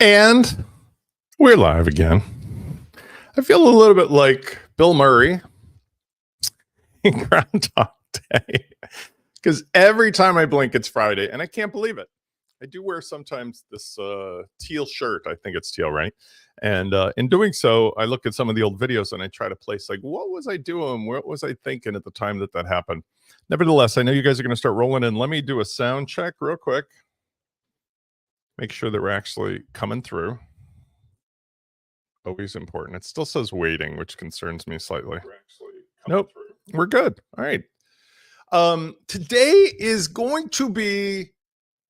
And we're live again. I feel a little bit like Bill Murray in Groundhog Day because every time I blink, it's Friday, and I can't believe it. I do wear sometimes this teal shirt. I think it's teal, right? And in doing so, I look at some of the old videos and I try to place like, what was I doing? What was I thinking at the time that happened? Nevertheless, I know you guys are going to start rolling in. Let me do a sound check real quick. Make sure that we're actually coming through. Always important. It still says waiting, which concerns me slightly. Nope, we're good. All right. Today is going to be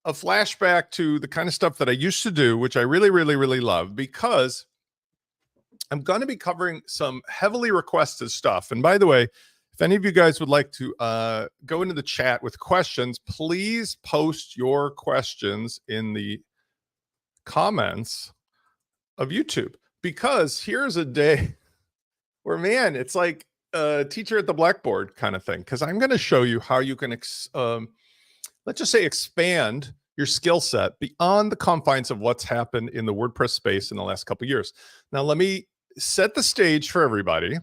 a flashback to the kind of stuff that I used to do, which I really, really, really love, because I'm going to be covering some heavily requested stuff. And by the way, if any of you guys would like to go into the chat with questions, please post your questions in the comments of YouTube, because here's a day where, man, it's like a teacher at the blackboard kind of thing, because I'm going to show you how you can let's just say expand your skill set beyond the confines of what's happened in the WordPress space in the last couple of years. Now, let me set the stage for everybody.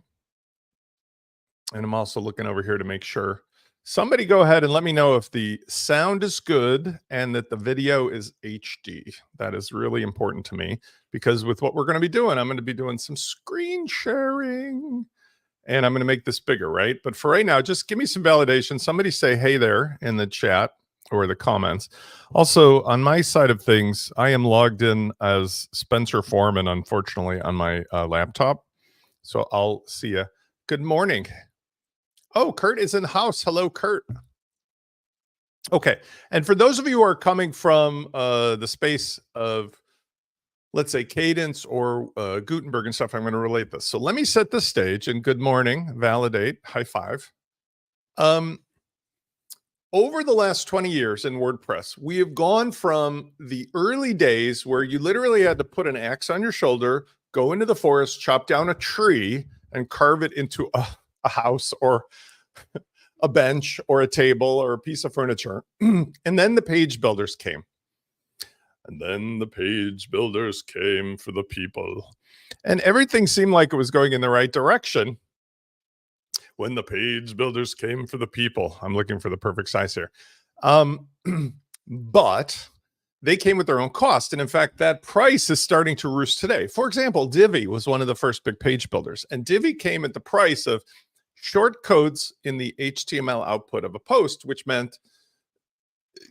And I'm also looking over here to make sure. Somebody go ahead and let me know if the sound is good and that the video is HD. That is really important to me, because with what we're going to be doing, I'm going to be doing some screen sharing and I'm going to make this bigger, right? But for right now, just give me some validation. Somebody say hey there in the chat or the comments. Also, on my side of things, I am logged in as Spencer Foreman, unfortunately, on my laptop. So I'll see you. Good morning. Oh, Kurt is in the house. Hello, Kurt. Okay. And for those of you who are coming from the space of, let's say, Cadence or Gutenberg and stuff, I'm going to relate this. So let me set the stage, and good morning, validate, high five. Over the last 20 years in WordPress, we have gone from the early days where you literally had to put an axe on your shoulder, go into the forest, chop down a tree, and carve it into a house or a bench or a table or a piece of furniture. And then the page builders came. And then the page builders came for the people. And everything seemed like it was going in the right direction when the page builders came for the people. I'm looking for the perfect size here. But they came with their own cost. And in fact, that price is starting to roost today. For example, Divi was one of the first big page builders. And Divi came at the price of short codes in the HTML output of a post, which meant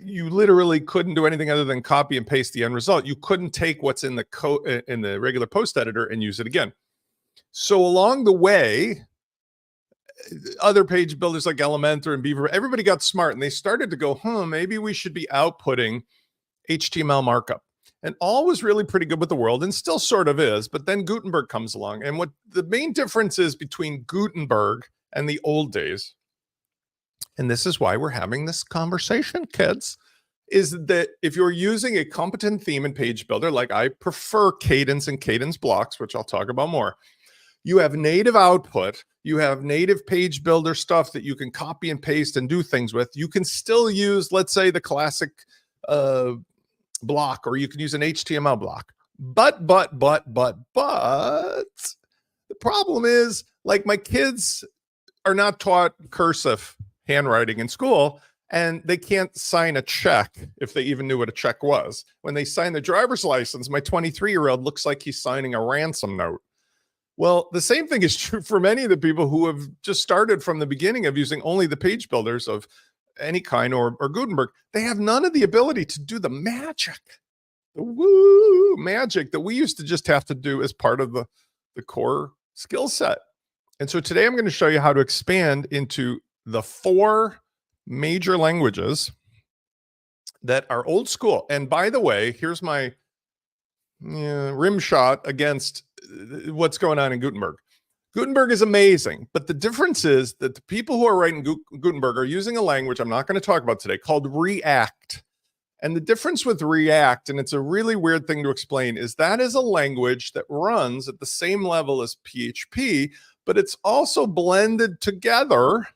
you literally couldn't do anything other than copy and paste the end result. You couldn't take what's in the code in the regular post editor and use it again. So along the way, other page builders like Elementor and Beaver, everybody got smart and they started to go, maybe we should be outputting HTML markup. And all was really pretty good with the world, and still sort of is. But then Gutenberg comes along. And what the main difference is between Gutenberg and the old days, and this is why we're having this conversation, kids, is that if you're using a competent theme and page builder, like I prefer Cadence and Cadence blocks, which I'll talk about more, you have native output, you have native page builder stuff that you can copy and paste and do things with. You can still use, let's say, the classic block, or you can use an HTML block. But the problem is, like, my kids are not taught cursive handwriting in school, and they can't sign a check if they even knew what a check was. When they sign the driver's license, my 23-year-old looks like he's signing a ransom note. Well, the same thing is true for many of the people who have just started from the beginning of using only the page builders of any kind or Gutenberg. They have none of the ability to do the magic, the magic that we used to just have to do as part of the core skill set. And so today I'm going to show you how to expand into the 4 major languages that are old school. And by the way, here's my rim shot against what's going on in Gutenberg. Gutenberg is amazing, but the difference is that the people who are writing Gutenberg are using a language I'm not going to talk about today called React. And the difference with React, and it's a really weird thing to explain, is that is a language that runs at the same level as PHP, but it's also blended together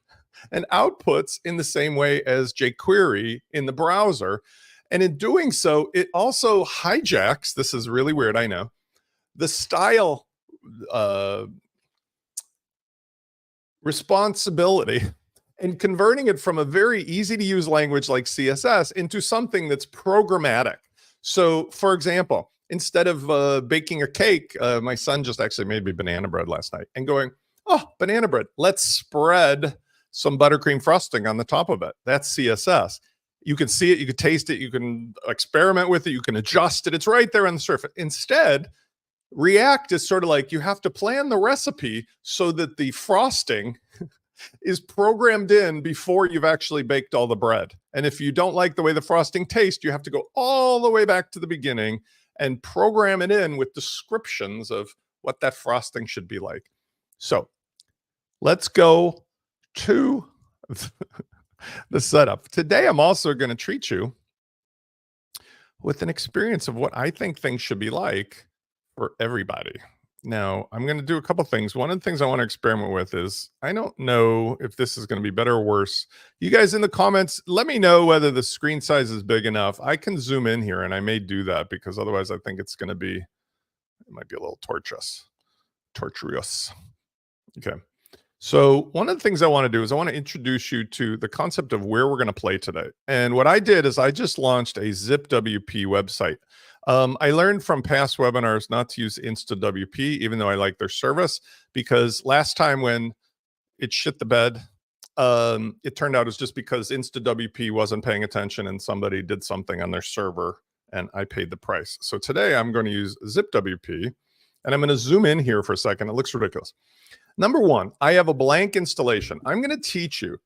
and outputs in the same way as jQuery in the browser. And in doing so, it also hijacks, this is really weird, I know, the style responsibility and converting it from a very easy to use language like CSS into something that's programmatic. So for example, instead of baking a cake, my son just actually made me banana bread last night and going, oh, banana bread, let's spread some buttercream frosting on the top of it. That's CSS. You can see it, you can taste it, you can experiment with it, you can adjust it. It's right there on the surface. Instead, React is sort of like you have to plan the recipe so that the frosting is programmed in before you've actually baked all the bread. And if you don't like the way the frosting tastes, you have to go all the way back to the beginning and program it in with descriptions of what that frosting should be like. So let's go to the setup. Today, I'm also going to treat you with an experience of what I think things should be like for everybody. Now, I'm going to do a couple things. One of the things I want to experiment with is, I don't know if this is going to be better or worse. You guys in the comments, let me know whether the screen size is big enough. I can zoom in here, and I may do that because otherwise I think it's going to be, it might be a little tortuous. Okay. So one of the things I want to do is I want to introduce you to the concept of where we're going to play today. And what I did is I just launched a ZipWP website. I learned from past webinars not to use InstaWP, even though I like their service, because last time when it shit the bed, it turned out it's just because InstaWP wasn't paying attention and somebody did something on their server and I paid the price. So today I'm going to use ZipWP, and I'm going to zoom in here for a second. It looks ridiculous. Number one, I have a blank installation. I'm going to teach you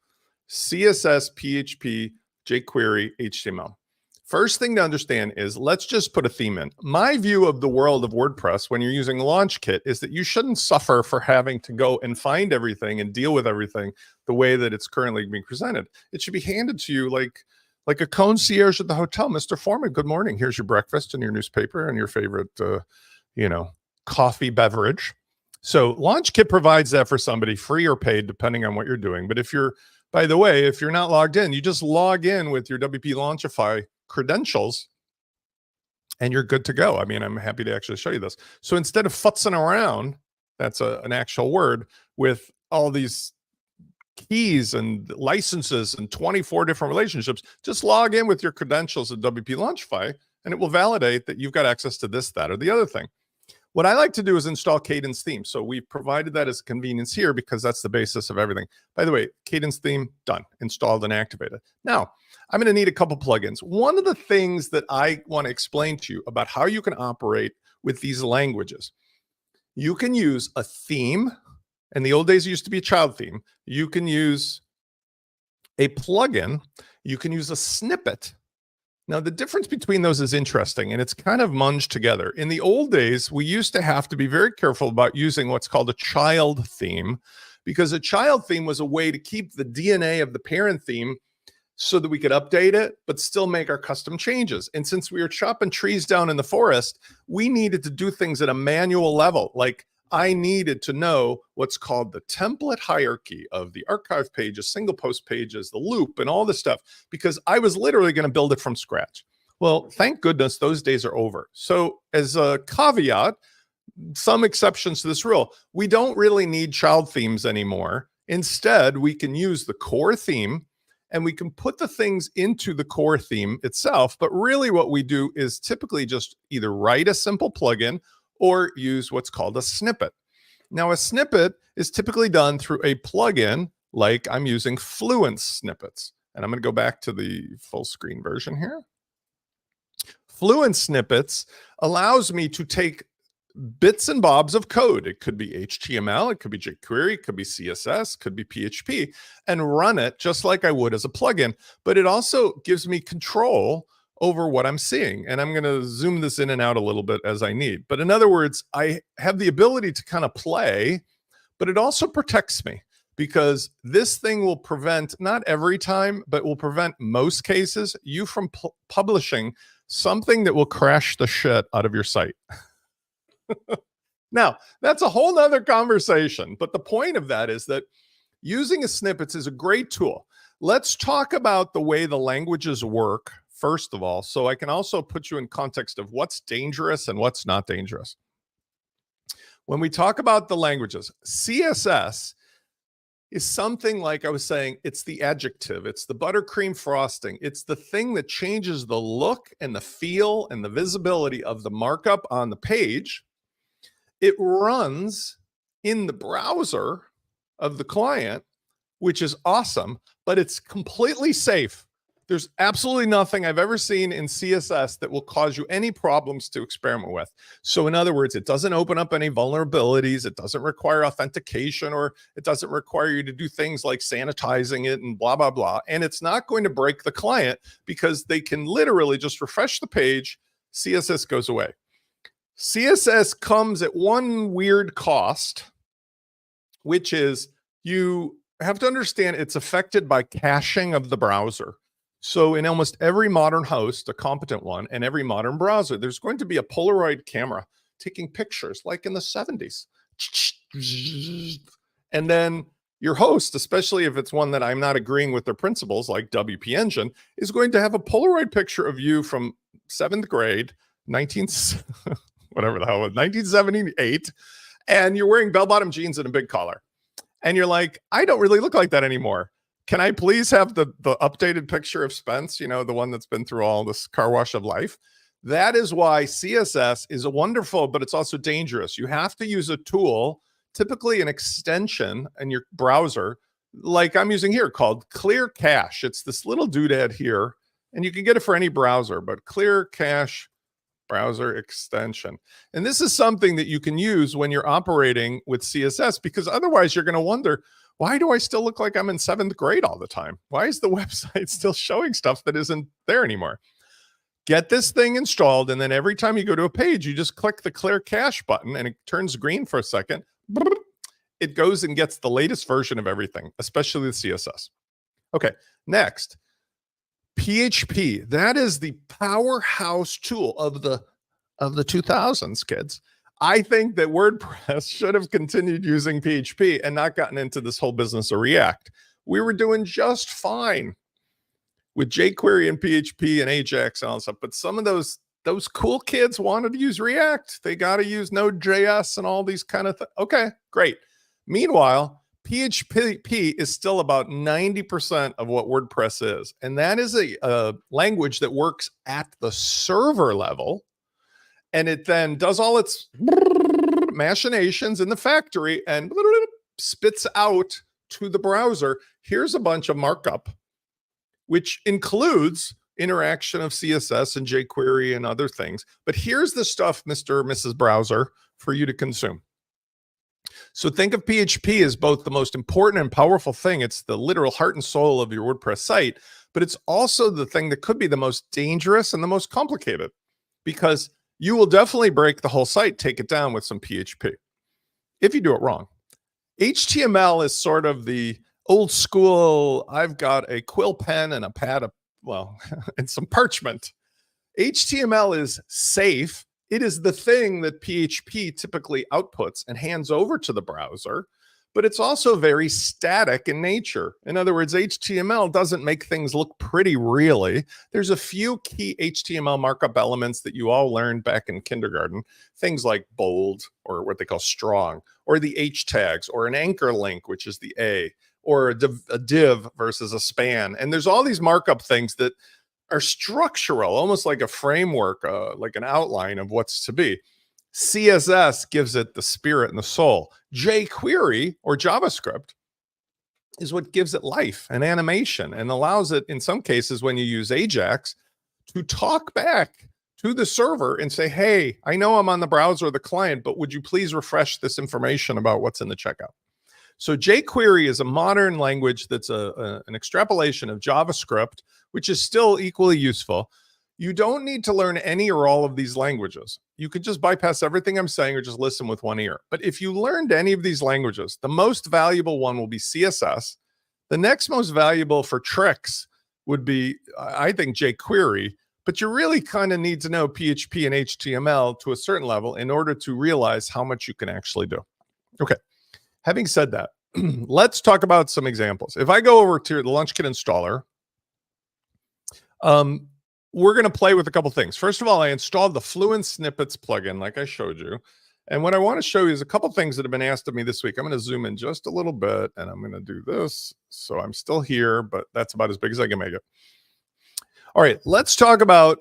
CSS, PHP, jQuery, HTML. First thing to understand is let's just put a theme in. My view of the world of WordPress when you're using LaunchKit is that you shouldn't suffer for having to go and find everything and deal with everything the way that it's currently being presented. It should be handed to you like a concierge at the hotel. Mr. Foreman, good morning. Here's your breakfast and your newspaper and your favorite, coffee beverage. So LaunchKit provides that for somebody, free or paid, depending on what you're doing. But if you're, by the way, if you're not logged in, you just log in with your WP Launchify credentials and you're good to go. I mean, I'm happy to actually show you this. So instead of futzing around, that's an actual word, with all these keys and licenses and 24 different relationships, just log in with your credentials at WP Launchify and it will validate that you've got access to this, that, or the other thing. What I like to do is install Cadence theme. So we've provided that as a convenience here because that's the basis of everything. By the way, Cadence theme, done, installed and activated. Now, I'm going to need a couple plugins. One of the things that I want to explain to you about how you can operate with these languages, you can use a theme. In the old days, it used to be a child theme. You can use a plugin. You can use a snippet. Now, the difference between those is interesting, and it's kind of munged together. In the old days, we used to have to be very careful about using what's called a child theme, because a child theme was a way to keep the DNA of the parent theme so that we could update it, but still make our custom changes. And since we were chopping trees down in the forest, we needed to do things at a manual level. Like I needed to know what's called the template hierarchy of the archive pages, single post pages, the loop, and all this stuff, because I was literally going to build it from scratch. Well, thank goodness those days are over. So as a caveat, some exceptions to this rule, we don't really need child themes anymore. Instead, we can use the core theme and we can put the things into the core theme itself. But really what we do is typically just either write a simple plugin or use what's called a snippet. Now, a snippet is typically done through a plugin, like I'm using Fluent Snippets. And I'm going to go back to the full screen version here. Fluent Snippets allows me to take bits and bobs of code. It could be HTML, it could be jQuery, it could be CSS, could be PHP, and run it just like I would as a plugin. But it also gives me control over what I'm seeing. And I'm going to zoom this in and out a little bit as I need. But in other words, I have the ability to kind of play, but it also protects me, because this thing will prevent, not every time, but will prevent most cases, you from publishing something that will crash the shit out of your site. Now, that's a whole nother conversation. But the point of that is that using a snippets is a great tool. Let's talk about the way the languages work first of all, so I can also put you in context of what's dangerous and what's not dangerous. When we talk about the languages, CSS is something like I was saying, it's the adjective, it's the buttercream frosting, it's the thing that changes the look and the feel and the visibility of the markup on the page. It runs in the browser of the client, which is awesome, but it's completely safe. There's absolutely nothing I've ever seen in CSS that will cause you any problems to experiment with. So in other words, it doesn't open up any vulnerabilities. It doesn't require authentication, or it doesn't require you to do things like sanitizing it and blah, blah, blah. And it's not going to break the client because they can literally just refresh the page. CSS goes away. CSS comes at one weird cost, which is you have to understand it's affected by caching of the browser. So in almost every modern host, a competent one, and every modern browser, there's going to be a Polaroid camera taking pictures like in the 70s. And then your host, especially if it's one that I'm not agreeing with their principles, like WP Engine, is going to have a Polaroid picture of you from 7th grade, whatever the hell, 1978, and you're wearing bell-bottom jeans and a big collar. And you're like, I don't really look like that anymore. Can I please have the updated picture of Spence, you know, the one that's been through all this car wash of life? That is why CSS is wonderful, but it's also dangerous. You have to use a tool, typically an extension in your browser, like I'm using here, called Clear Cache. It's this little doodad here, and you can get it for any browser, but Clear Cache browser extension. And this is something that you can use when you're operating with CSS, because otherwise you're going to wonder, why do I still look like I'm in 7th grade all the time? Why is the website still showing stuff that isn't there anymore? Get this thing installed, and then every time you go to a page, you just click the Clear Cache button, and it turns green for a second. It goes and gets the latest version of everything, especially the CSS. Okay, next, PHP. That is the powerhouse tool of the 2000s, kids. I think that WordPress should have continued using PHP and not gotten into this whole business of React. We were doing just fine with jQuery and PHP and Ajax and all that stuff. But some of those cool kids wanted to use React. They got to use Node.js and all these kind of things. Okay, great. Meanwhile, PHP is still about 90% of what WordPress is. And that is a language that works at the server level. And it then does all its machinations in the factory and spits out to the browser. Here's a bunch of markup, which includes interaction of CSS and jQuery and other things. But here's the stuff, Mr. or Mrs. Browser, for you to consume. So think of PHP as both the most important and powerful thing. It's the literal heart and soul of your WordPress site, but it's also the thing that could be the most dangerous and the most complicated, because you will definitely break the whole site, take it down with some PHP if you do it wrong. HTML is sort of the old school, I've got a quill pen and a pad of, well, and some parchment. HTML is safe. It is the thing that PHP typically outputs and hands over to the browser, but it's also very static in nature. In other words, HTML doesn't make things look pretty, really. There's a few key HTML markup elements that you all learned back in kindergarten, things like bold, or what they call strong, or the H tags, or an anchor link, which is the A, or a div versus a span. And there's all these markup things that are structural, almost like a framework, like an outline of what's to be. CSS gives it the spirit and the soul. jQuery, or JavaScript, is what gives it life and animation and allows it, in some cases, when you use Ajax, to talk back to the server and say, hey, I know I'm on the browser or the client, but would you please refresh this information about what's in the checkout? So jQuery is a modern language that's an extrapolation of JavaScript, which is still equally useful. You don't need to learn any or all of these languages. You could just bypass everything I'm saying or just listen with one ear. But if you learned any of these languages, the most valuable one will be CSS. The next most valuable for tricks would be, I think, jQuery. But you really kind of need to know PHP and HTML to a certain level in order to realize how much you can actually do. Okay. Having said that, let's talk about some examples. If I go over to the LaunchKit installer, we're going to play with a couple things. First of all, I installed the Fluent Snippets plugin, like I showed you. And what I want to show you is a couple things that have been asked of me this week. I'm going to zoom in just a little bit, and I'm going to do this. So I'm still here, but that's about as big as I can make it. All right, let's talk about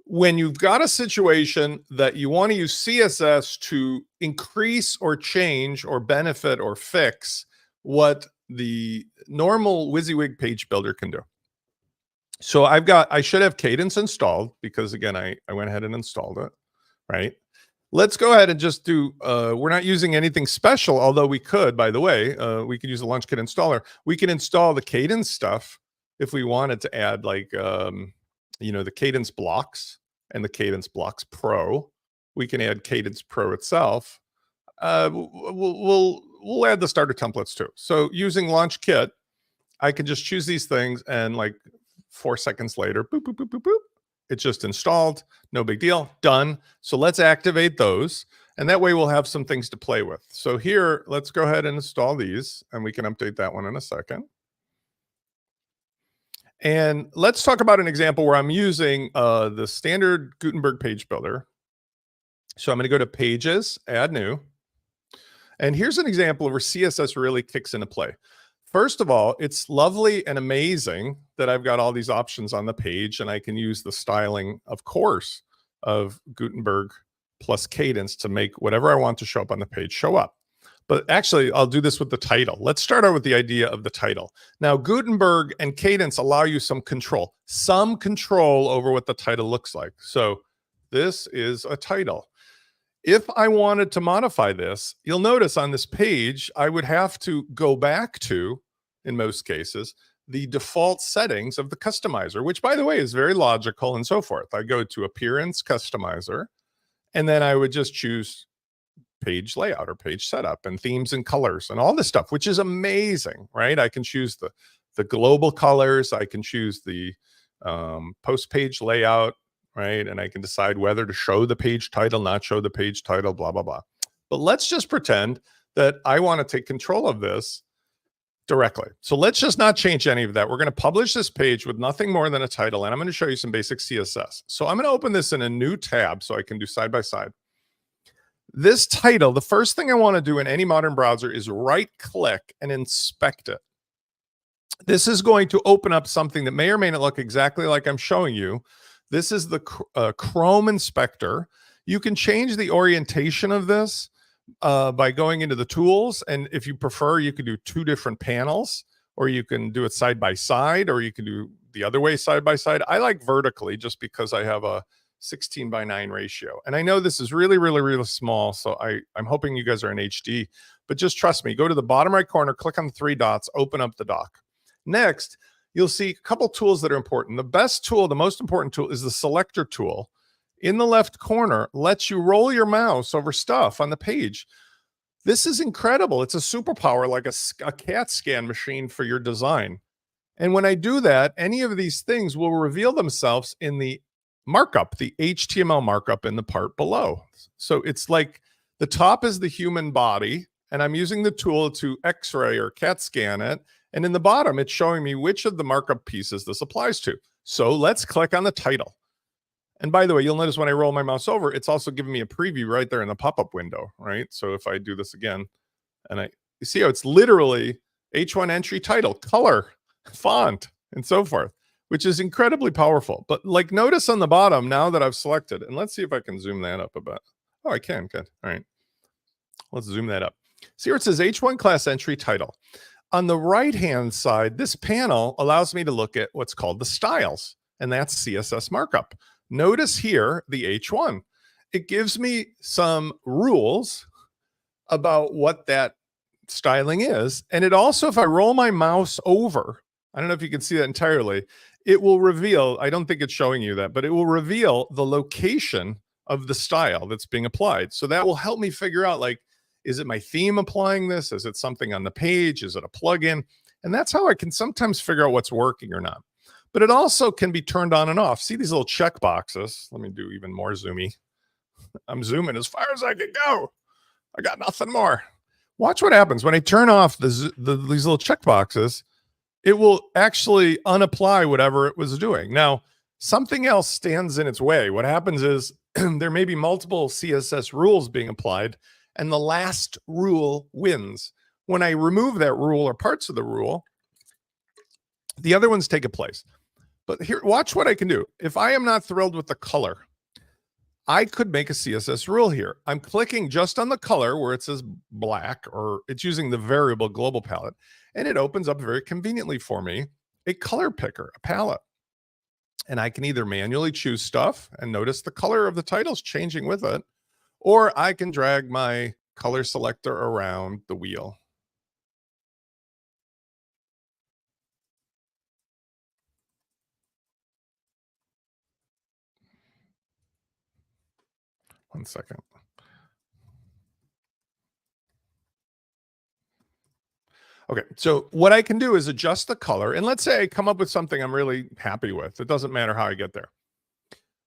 when you've got a situation that you want to use CSS to increase or change or benefit or fix what the normal WYSIWYG page builder can do. So I should have Cadence installed because again, I went ahead and installed it, right? Let's go ahead and just do, we're not using anything special, although we could, by the way, we could use a LaunchKit installer. We can install the Cadence stuff if we wanted to add like, you know, the Cadence blocks and the Cadence blocks Pro. We can add Cadence Pro itself. We'll add the starter templates too. So using LaunchKit, I can just choose these things and like 4 seconds later, boop, boop, boop, boop, boop. It's just installed. No big deal. Done. So let's activate those. And that way we'll have some things to play with. So here, let's go ahead and install these. And we can update that one in a second. And let's talk about an example where I'm using the standard Gutenberg page builder. So I'm going to go to Pages, Add New. And here's an example where CSS really kicks into play. First of all, it's lovely and amazing that I've got all these options on the page and I can use the styling, of course, of Gutenberg plus Cadence to make whatever I want to show up on the page show up. But actually, I'll do this with the title. Let's start out with the idea of the title. Now, Gutenberg and Cadence allow you some control over what the title looks like. So this is a title. If I wanted to modify this, you'll notice on this page, I would have to go back to, in most cases, the default settings of the customizer, which by the way, is very logical and so forth. I go to Appearance Customizer, and then I would just choose page layout or page setup and themes and colors and all this stuff, which is amazing, right? I can choose the global colors. I can choose the post-page layout, right? And I can decide whether to show the page title, not show the page title, blah, blah, blah. But let's just pretend that I want to take control of this directly. So let's just not change any of that. We're going to publish this page with nothing more than a title, and I'm going to show you some basic CSS. So I'm going to open this in a new tab so I can do side by side. This title, the first thing I want to do in any modern browser is right-click and inspect it. This is going to open up something that may or may not look exactly like I'm showing you. This is the Chrome inspector. You can change the orientation of this by going into the tools. And if you prefer, you can do 2 different panels, or you can do it side by side, or you can do the other way side by side. I like vertically just because I have a 16:9 ratio. And I know this is really, really, really small. So I'm hoping you guys are in HD, but just trust me, go to the bottom right corner, click on the 3 dots, open up the dock. Next, you'll see a couple tools that are important. The best tool, the most important tool is the selector tool. In the left corner, lets you roll your mouse over stuff on the page. This is incredible. It's a superpower, like a CAT scan machine for your design. And when I do that, any of these things will reveal themselves in the markup, the HTML markup in the part below. So it's like the top is the human body, and I'm using the tool to X-ray or CAT scan it. And in the bottom, it's showing me which of the markup pieces this applies to. So let's click on the title. And by the way, you'll notice when I roll my mouse over, it's also giving me a preview right there in the pop-up window, right? So if I do this again, and you see how it's literally H1 entry title, color, font, and so forth, which is incredibly powerful. But like notice on the bottom, now that I've selected, and let's see if I can zoom that up a bit. Oh, I can, good. All right, let's zoom that up. See where it says H1 class entry title. On the right-hand side, this panel allows me to look at what's called the styles, and that's CSS markup. Notice here the H1. It gives me some rules about what that styling is. And it also, if I roll my mouse over, I don't know if you can see that entirely, it will reveal, I don't think it's showing you that, but it will reveal the location of the style that's being applied. So that will help me figure out, like, is it my theme applying this? Is it something on the page? Is it a plugin? And that's how I can sometimes figure out what's working or not. But it also can be turned on and off. See these little check boxes? Let me do even more zoomy. I'm zooming as far as I can go. I got nothing more. Watch what happens when I turn off these little check boxes. It will actually unapply whatever it was doing. Now, something else stands in its way. What happens is there may be multiple CSS rules being applied, and the last rule wins. When I remove that rule or parts of the rule, the other ones take a place. But here, watch what I can do. If I am not thrilled with the color, I could make a CSS rule here. I'm clicking just on the color where it says black, or it's using the variable global palette, and it opens up very conveniently for me a color picker, a palette. And I can either manually choose stuff and notice the color of the title's changing with it, or I can drag my color selector around the wheel. One second. Okay, so what I can do is adjust the color. And let's say I come up with something I'm really happy with. It doesn't matter how I get there.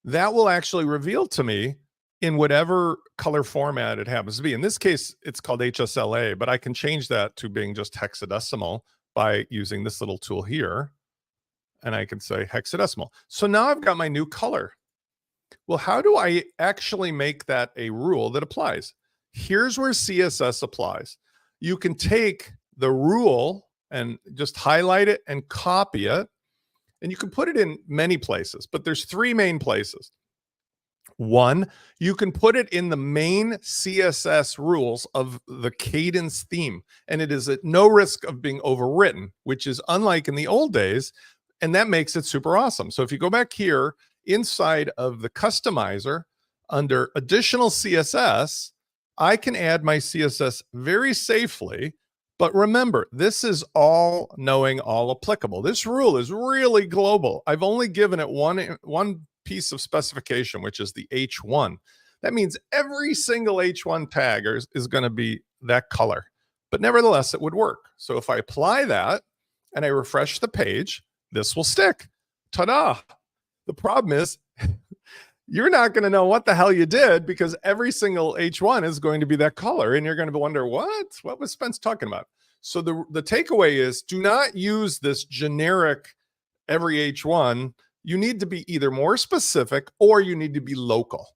That will actually reveal to me in whatever color format it happens to be. In this case, it's called HSLA, but I can change that to being just hexadecimal by using this little tool here. And I can say hexadecimal. So now I've got my new color. Well, how do I actually make that a rule that applies? Here's where CSS applies. You can take the rule and just highlight it and copy it. And you can put it in many places, but there's three main places. One, you can put it in the main CSS rules of the Cadence theme, and it is at no risk of being overwritten, which is unlike in the old days, and that makes it super awesome. So if you go back here inside of the customizer under additional CSS, I can add my CSS very safely. But remember, this is all knowing, all applicable. This rule is really global. I've only given it one piece of specification, which is the H1. That means every single H1 tag is going to be that color. But nevertheless, it would work. So if I apply that and I refresh the page, this will stick. Ta-da! The problem is you're not going to know what the hell you did, because every single H1 is going to be that color. And you're going to wonder, what was Spence talking about? So the takeaway is, do not use this generic every H1. You need to be either more specific or you need to be local.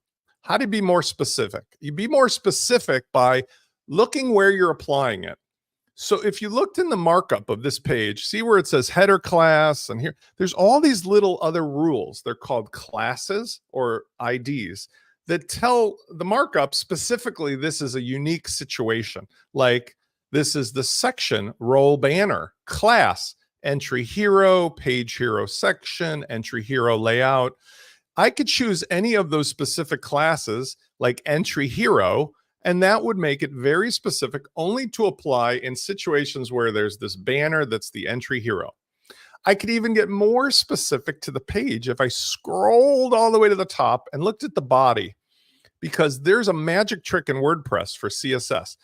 How to be more specific? You be more specific by looking where you're applying it. So if you looked in the markup of this page, see where it says header class, and here, there's all these little other rules. They're called classes or IDs that tell the markup specifically this is a unique situation. Like this is the section role banner, class, entry hero, page hero section, entry hero layout. I could choose any of those specific classes like entry hero, and that would make it very specific, only to apply in situations where there's this banner that's the entry hero. I could even get more specific to the page if I scrolled all the way to the top and looked at the body, because there's a magic trick in WordPress for CSS.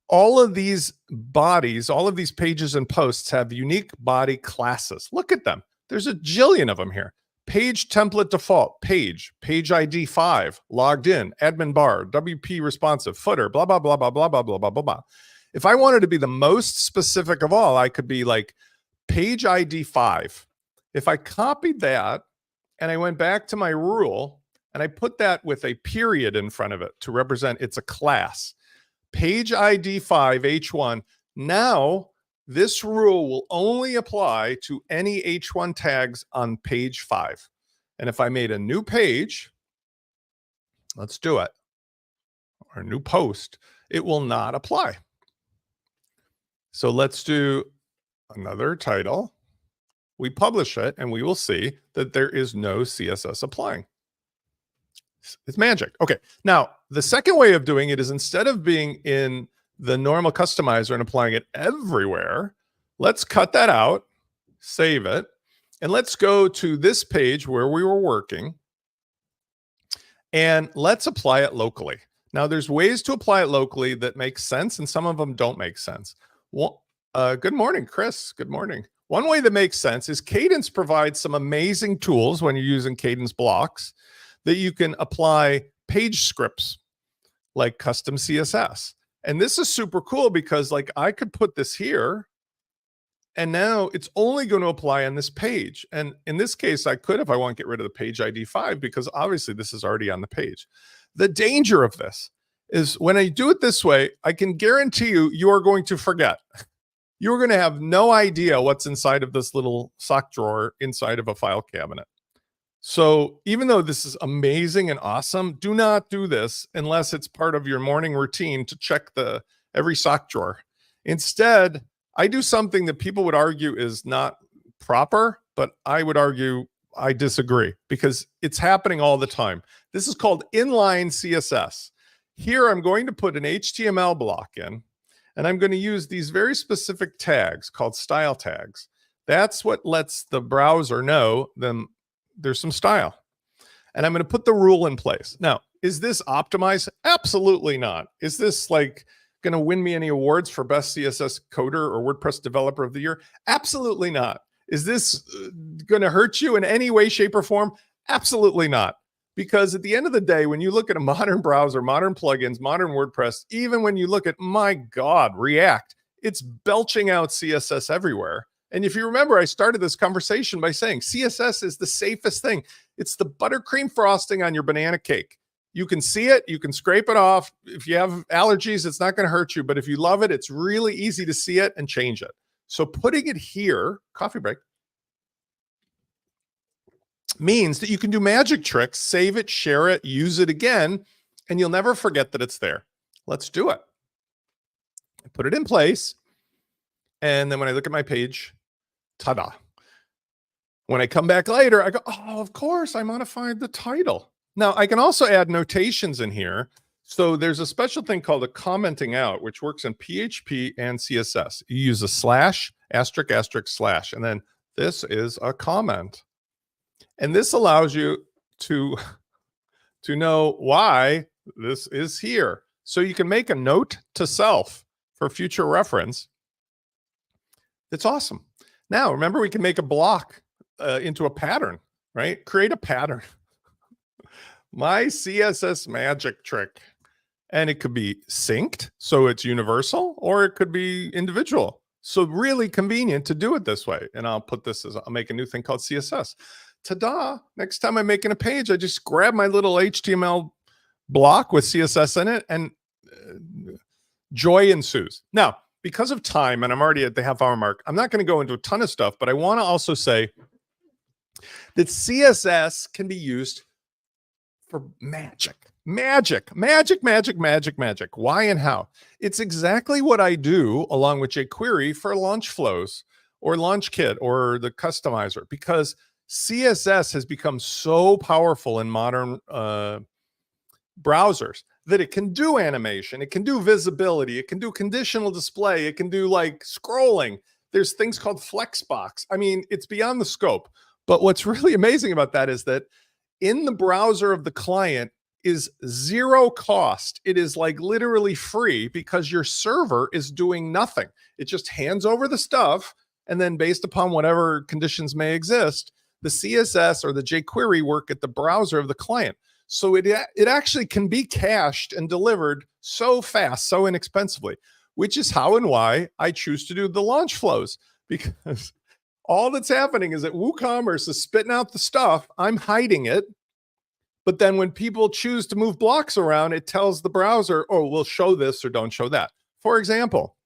All of these bodies, all of these pages and posts have unique body classes. Look at them. There's a jillion of them here. Page template default, page ID 5, logged in, admin bar, WP responsive, footer, blah, blah, blah, blah, blah, blah, blah, blah, blah, blah. If I wanted to be the most specific of all, I could be like page ID 5. If I copied that and I went back to my rule and I put that with a period in front of it to represent it's a class, page ID 5 H1, now this rule will only apply to any H1 tags on page 5. And if I made a new page, let's do it, or a new post, it will not apply. So let's do another title. We publish it and we will see that there is no CSS applying. It's magic. Okay. Now, the second way of doing it is, instead of being in the normal customizer and applying it everywhere, let's cut that out, save it, and let's go to this page where we were working, and let's apply it locally. Now, there's ways to apply it locally that make sense, and some of them don't make sense. Well, good morning, Chris. Good morning. One way that makes sense is Cadence provides some amazing tools when you're using Cadence blocks that you can apply page scripts like custom CSS. And this is super cool because, like, I could put this here And now it's only going to apply on this page. And in this case, I could, if I want, get rid of the page ID 5, because obviously this is already on the page. The danger of this is when I do it this way, I can guarantee you are going to forget. You're going to have no idea what's inside of this little sock drawer inside of a file cabinet. So even though this is amazing and awesome, do not do this unless it's part of your morning routine to check every sock drawer. Instead, I do something that people would argue is not proper, but I would argue I disagree, because it's happening all the time. This is called inline CSS. Here I'm going to put an HTML block in, and I'm going to use these very specific tags called style tags. That's what lets the browser know there's some style. And I'm going to put the rule in place. Now, is this optimized? Absolutely not. Is this like going to win me any awards for best CSS coder or WordPress developer of the year? Absolutely not. Is this going to hurt you in any way, shape, or form? Absolutely not. Because at the end of the day, when you look at a modern browser, modern plugins, modern WordPress, even when you look at, my God, React, it's belching out CSS everywhere. And if you remember, I started this conversation by saying CSS is the safest thing. It's the buttercream frosting on your banana cake. You can see it, you can scrape it off. If you have allergies, it's not going to hurt you. But if you love it, it's really easy to see it and change it. So putting it here, coffee break, means that you can do magic tricks, save it, share it, use it again, and you'll never forget that it's there. Let's do it. Put it in place. And then when I look at my page, ta-da. When I come back later, I go, oh, of course, I modified the title. Now, I can also add notations in here. So there's a special thing called a commenting out, which works in PHP and CSS. You use a slash, asterisk, asterisk, slash, and then this is a comment. And this allows you to know why this is here. So you can make a note to self for future reference. It's awesome. Now, remember, we can make a block into a pattern, right? Create a pattern. My CSS magic trick. And it could be synced, so it's universal, or it could be individual. So really convenient to do it this way. And I'll put this as, I'll make a new thing called CSS. Ta-da! Next time I'm making a page, I just grab my little HTML block with CSS in it, and joy ensues. Now, because of time, and I'm already at the half-hour mark, I'm not going to go into a ton of stuff, but I want to also say that CSS can be used for magic. Magic. Why and how? It's exactly what I do along with jQuery for launch flows or LaunchKit or the customizer, because CSS has become so powerful in modern browsers that it can do animation, it can do visibility, it can do conditional display, it can do like scrolling. There's things called Flexbox. I mean, it's beyond the scope. But what's really amazing about that is that in the browser of the client is zero cost. It is like literally free, because your server is doing nothing. It just hands over the stuff, and then based upon whatever conditions may exist, the CSS or the jQuery work at the browser of the client. So it actually can be cached and delivered so fast, so inexpensively, which is how and why I choose to do the launch flows, because all that's happening is that WooCommerce is spitting out the stuff. I'm hiding it. But then when people choose to move blocks around, it tells the browser, oh, we'll show this or don't show that. For example,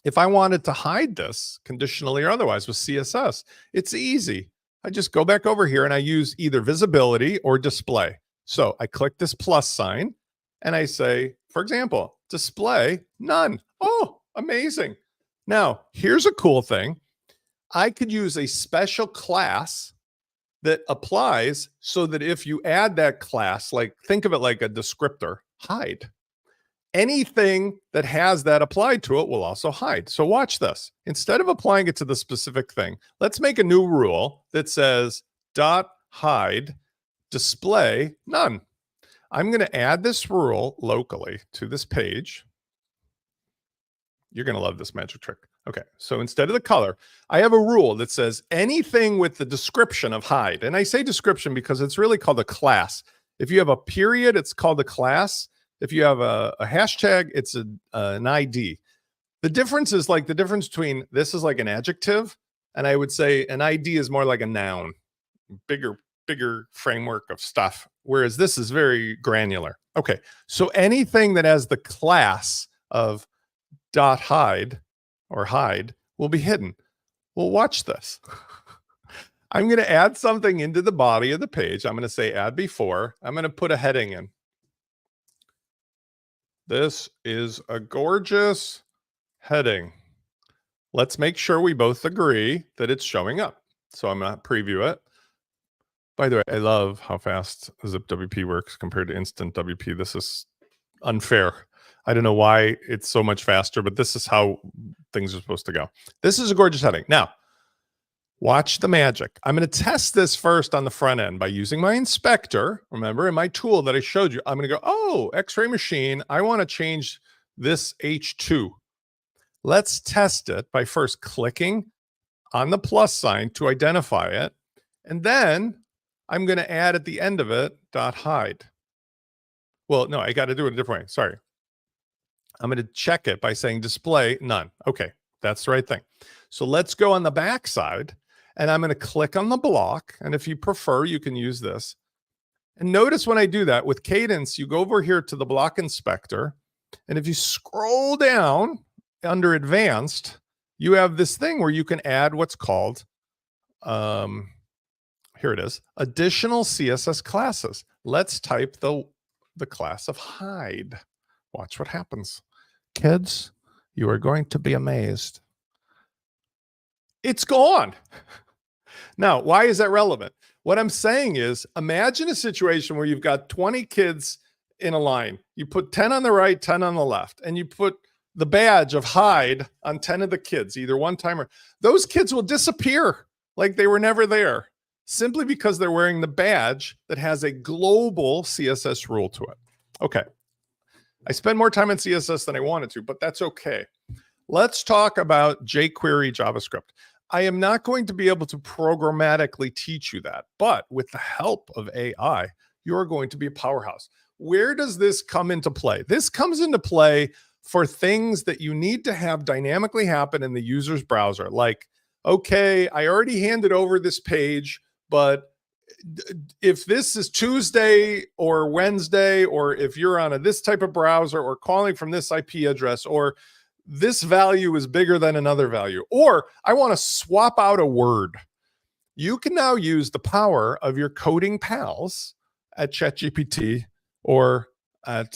if I wanted to hide this conditionally or otherwise with CSS, it's easy. I just go back over here and I use either visibility or display. So I click this plus sign and I say, for example, display none. Oh, amazing. Now, here's a cool thing. I could use a special class that applies so that if you add that class, like think of it like a descriptor, hide. Anything that has that applied to it will also hide. So watch this. Instead of applying it to the specific thing, let's make a new rule that says dot hide display none. I'm going to add this rule locally to this page. You're going to love this magic trick. Okay, so instead of the color, I have a rule that says anything with the description of hide. And I say description because it's really called a class. If you have a period, it's called a class. If you have a hashtag, it's an ID. The difference is like the difference between this is like an adjective, and I would say an ID is more like a noun, bigger framework of stuff, whereas this is very granular. Okay, so anything that has the class of dot hide or hide will be hidden. Well, watch this. I'm going to add something into the body of the page. I'm going to say add before. I'm going to put a heading in. This is a gorgeous heading. Let's make sure we both agree that it's showing up. So I'm going to preview it. By the way, I love how fast zip WP works compared to instant WP. This is unfair. I don't know why it's so much faster, but this is how things are supposed to go. This is a gorgeous heading. Now, watch the magic. I'm going to test this first on the front end by using my inspector. Remember, in my tool that I showed you, I'm going to go, oh, X-ray machine, I want to change this H2. Let's test it by first clicking on the plus sign to identify it. And then I'm going to add at the end of it, dot hide. Well, no, I got to do it a different way. Sorry. I'm going to check it by saying display none. Okay, that's the right thing. So let's go on the back side, and I'm going to click on the block. And if you prefer, you can use this. And notice when I do that with Cadence, you go over here to the block inspector. And if you scroll down under advanced, you have this thing where you can add what's called, here it is, additional CSS classes. Let's type the class of hide. Watch what happens. Kids, you are going to be amazed. It's gone. Now, why is that relevant? What I'm saying is, imagine a situation where you've got 20 kids in a line. You put 10 on the right, 10 on the left, and you put the badge of hide on 10 of the kids, either one time or those kids will disappear like they were never there, simply because they're wearing the badge that has a global CSS rule to it. Okay. I spend more time in CSS than I wanted to, but that's okay. Let's talk about jQuery JavaScript. I am not going to be able to programmatically teach you that, but with the help of AI, you're going to be a powerhouse. Where does this come into play? This comes into play for things that you need to have dynamically happen in the user's browser. Like, okay, I already handed over this page, but if this is Tuesday or Wednesday, or if you're on this type of browser or calling from this IP address, or this value is bigger than another value, or I want to swap out a word, you can now use the power of your coding pals at ChatGPT or at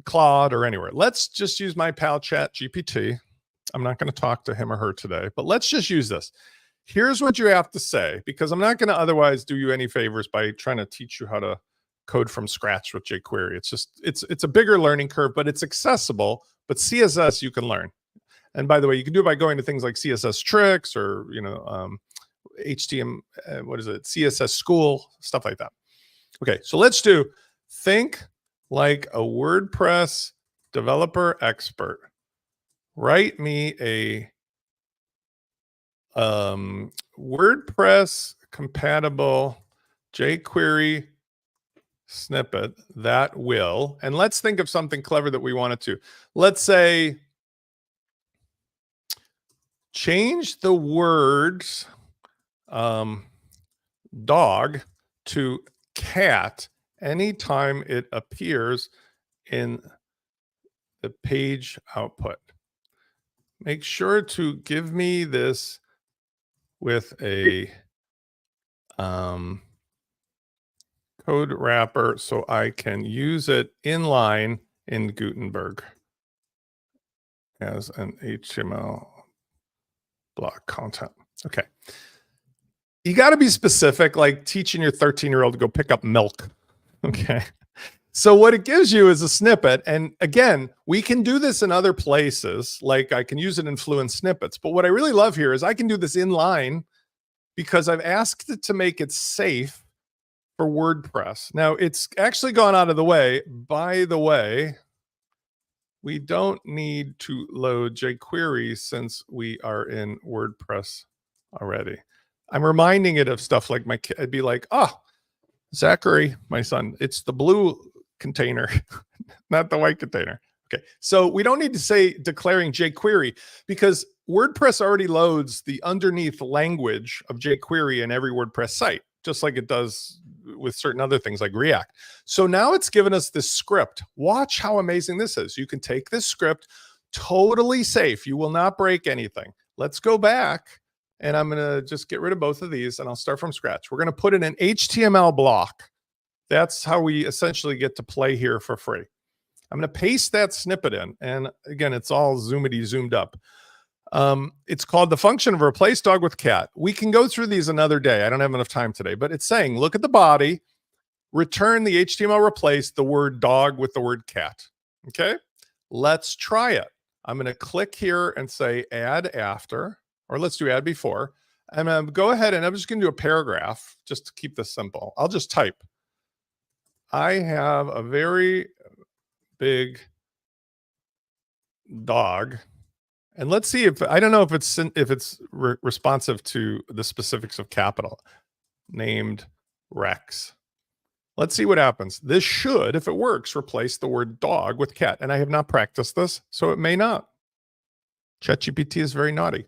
Claude or anywhere. Let's just use my pal ChatGPT. I'm not going to talk to him or her today, but let's just use this. Here's what you have to say, because I'm not going to otherwise do you any favors by trying to teach you how to code from scratch with jQuery. It's just, it's a bigger learning curve, but it's accessible. But CSS you can learn. And by the way, you can do it by going to things like CSS tricks or, HTML, what is it? CSS school, stuff like that. Okay, so let's do think like a WordPress developer expert. Write me a WordPress compatible jQuery snippet that will, and let's think of something clever that we wanted to. Let's say change the words dog to cat anytime it appears in the page output. Make sure to give me this with a code wrapper so I can use it inline in Gutenberg as an HTML block content. Okay. You got to be specific, like teaching your 13-year-old to go pick up milk. Okay. So what it gives you is a snippet. And again, we can do this in other places. Like I can use it in Fluent Snippets. But what I really love here is I can do this inline because I've asked it to make it safe for WordPress. Now it's actually gone out of the way. By the way, we don't need to load jQuery since we are in WordPress already. I'm reminding it of stuff like my kid. I'd be like, oh, Zachary, my son, it's the blue container, not the white container. Okay, so we don't need to say declaring jQuery because WordPress already loads the underneath language of jQuery in every WordPress site, just like it does with certain other things like React. So now it's given us this script. Watch how amazing this is. You can take this script, totally safe. You will not break anything. Let's go back, and I'm going to just get rid of both of these, and I'll start from scratch. We're going to put in an HTML block. That's how we essentially get to play here for free. I'm going to paste that snippet in. And again, it's all zoomed up. It's called the function of replace dog with cat. We can go through these another day. I don't have enough time today, but it's saying, look at the body, return the HTML replace the word dog with the word cat. Okay, let's try it. I'm going to click here and say add after, or let's do add before. I'm going to go ahead and I'm just going to do a paragraph just to keep this simple. I'll just type. I have a very big dog, and let's see if I don't know if it's responsive to the specifics of capital, named Rex. Let's see what happens. This should, if it works, replace the word dog with cat. And I have not practiced this, so it may not. ChatGPT is very naughty.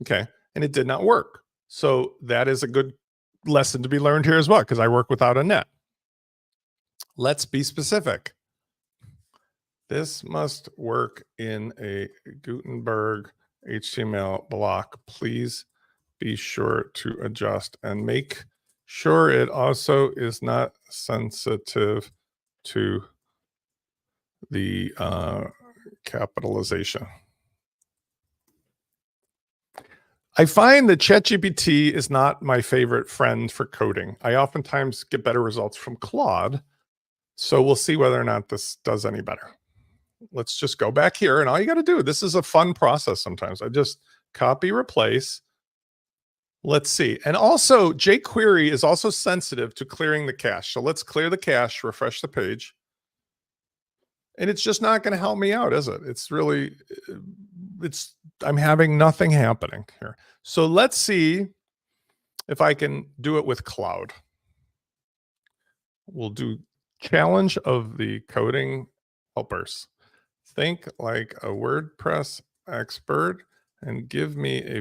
Okay, and it did not work. So that is a good lesson to be learned here as well, because I work without a net. Let's be specific. This must work in a Gutenberg HTML block. Please be sure to adjust and make sure it also is not sensitive to the capitalization. I find that ChatGPT is not my favorite friend for coding. I oftentimes get better results from Claude. So we'll see whether or not this does any better. Let's just go back here, and all you got to do, this is a fun process sometimes. I just copy, replace. Let's see. And also jQuery is also sensitive to clearing the cache. So let's clear the cache, refresh the page. And it's just not going to help me out, is it? It's really, I'm having nothing happening here. So let's see if I can do it with Cloud. We'll do challenge of the coding helpers. Think like a WordPress expert and give me a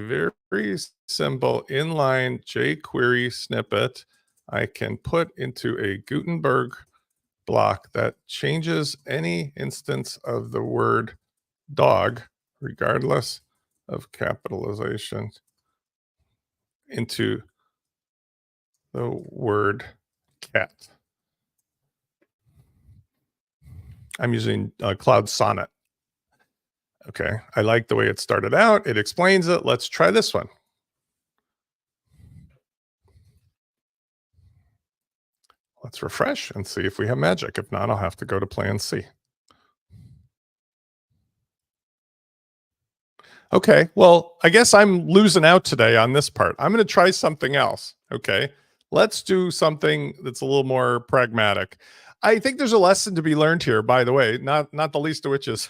very simple inline jQuery snippet I can put into a Gutenberg block that changes any instance of the word dog, regardless of capitalization, into the word cat. I'm using Cloud Sonnet. Okay, I like the way it started out. It explains it. Let's try this one. Let's refresh and see if we have magic. If not, I'll have to go to plan C. Okay, well, I guess I'm losing out today on this part. I'm going to try something else. Okay, let's do something that's a little more pragmatic. I think there's a lesson to be learned here, by the way, not the least of which is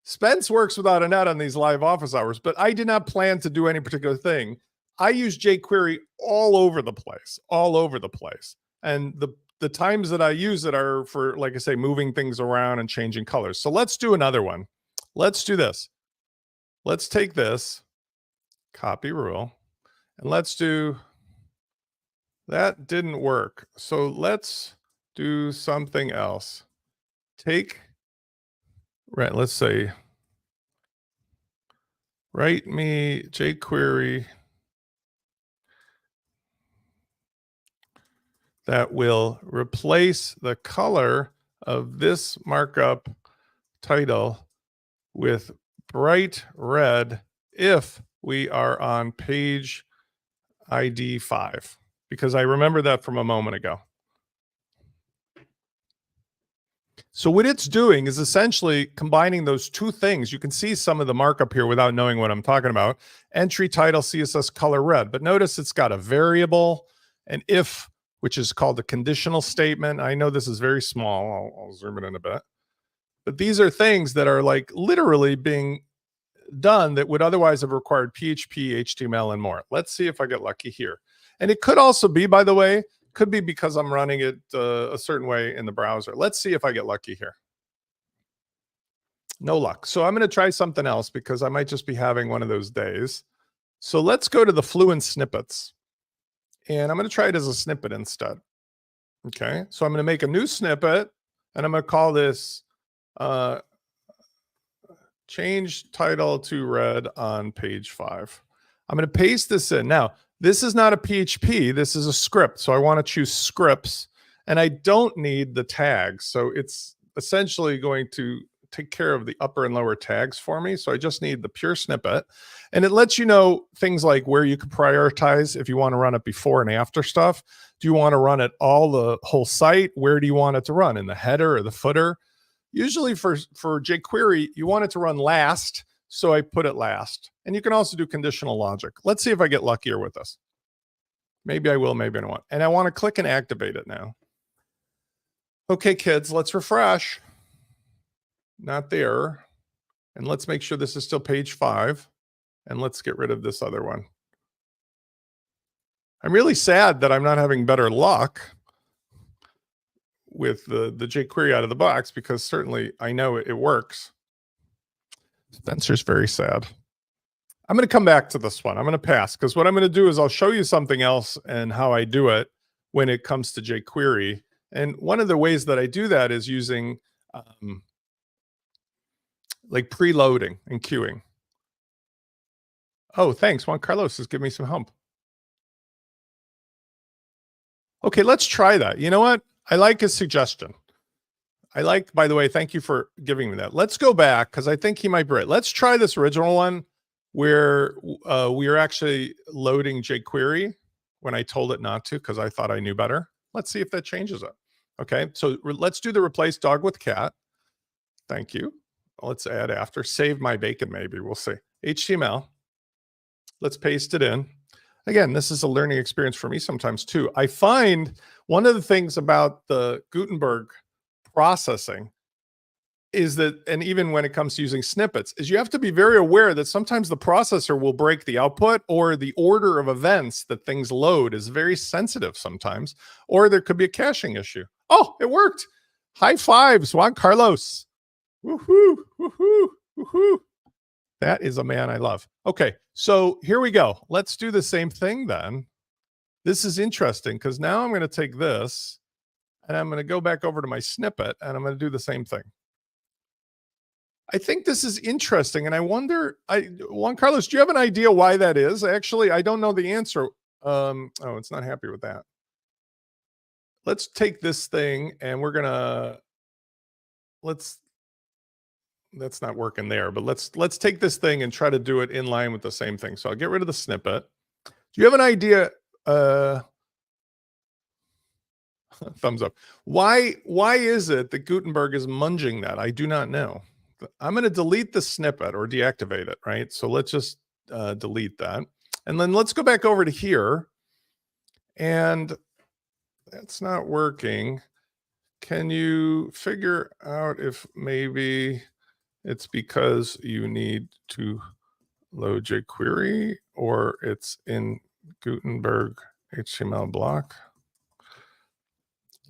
Spence works without a net on these live office hours, but I did not plan to do any particular thing. I use jQuery all over the place. And the times that I use it are for, like I say, moving things around and changing colors. So let's do another one. Let's do this. Let's take this, copy rule, and let's do, that didn't work. So let's do something else. Let's say, write me jQuery that will replace the color of this markup title with bright red if we are on page ID 5, because I remember that from a moment ago. So what it's doing is essentially combining those two things. You can see some of the markup here without knowing what I'm talking about. Entry, title, CSS, color, red. But notice it's got a variable, an if, which is called a conditional statement. I know this is very small. I'll zoom it in a bit. But these are things that are like literally being done that would otherwise have required PHP, HTML, and more. Let's see if I get lucky here. And it could also be, by the way, could be because I'm running it a certain way in the browser. Let's see if I get lucky here. No luck. So I'm going to try something else because I might just be having one of those days. So let's go to the fluent snippets. And I'm going to try it as a snippet instead. Okay. So I'm going to make a new snippet and I'm going to call this change title to red on page 5. I'm going to paste this in. Now, this is not a PHP. This is a script. So I want to choose scripts and I don't need the tags. So it's essentially going to take care of the upper and lower tags for me. So I just need the pure snippet. And it lets you know things like where you can prioritize if you want to run it before and after stuff. Do you want to run it all the whole site? Where do you want it to run? In the header or the footer? Usually for jQuery, you want it to run last. So I put it last. And you can also do conditional logic. Let's see if I get luckier with this. Maybe I will, maybe I won't. And I want to click and activate it now. Okay, kids, let's refresh. Not there. And let's make sure this is still page 5. And let's get rid of this other one. I'm really sad that I'm not having better luck with the jQuery out of the box, because certainly I know it works. Spencer's very sad. I'm going to come back to this one. I'm going to pass, because what I'm going to do is I'll show you something else and how I do it when it comes to jQuery. And one of the ways that I do that is using like preloading and queuing. Oh, thanks. Juan Carlos is giving me some help. Okay, let's try that. You know what? I like his suggestion. I like, by the way, thank you for giving me that. Let's go back because I think he might be right. Let's try this original one where we are actually loading jQuery when I told it not to because I thought I knew better. Let's see if that changes it. Okay, so let's do the replace dog with cat. Thank you. Let's add after. Save my bacon, maybe. We'll see. HTML. Let's paste it in. Again, this is a learning experience for me sometimes too. I find one of the things about the Gutenberg processing is that, and even when it comes to using snippets, is you have to be very aware that sometimes the processor will break the output, or the order of events that things load is very sensitive sometimes, or there could be a caching issue. Oh, it worked. High fives, Juan Carlos. Woohoo, woohoo, woohoo. That is a man I love. Okay, so here we go. Let's do the same thing then. This is interesting because now I'm going to take this and I'm going to go back over to my snippet and I'm going to do the same thing. I think this is interesting. And I wonder, Juan Carlos, do you have an idea why that is? Actually, I don't know the answer. Oh, it's not happy with that. Let's take this thing and we're going to, that's not working there, but let's take this thing and try to do it in line with the same thing. So I'll get rid of the snippet. Do you have an idea? Thumbs up. Why is it that Gutenberg is munging that? I do not know. I'm going to delete the snippet or deactivate it, right? So let's just delete that. And then let's go back over to here. And that's not working. Can you figure out if maybe it's because you need to load jQuery or it's in Gutenberg HTML block?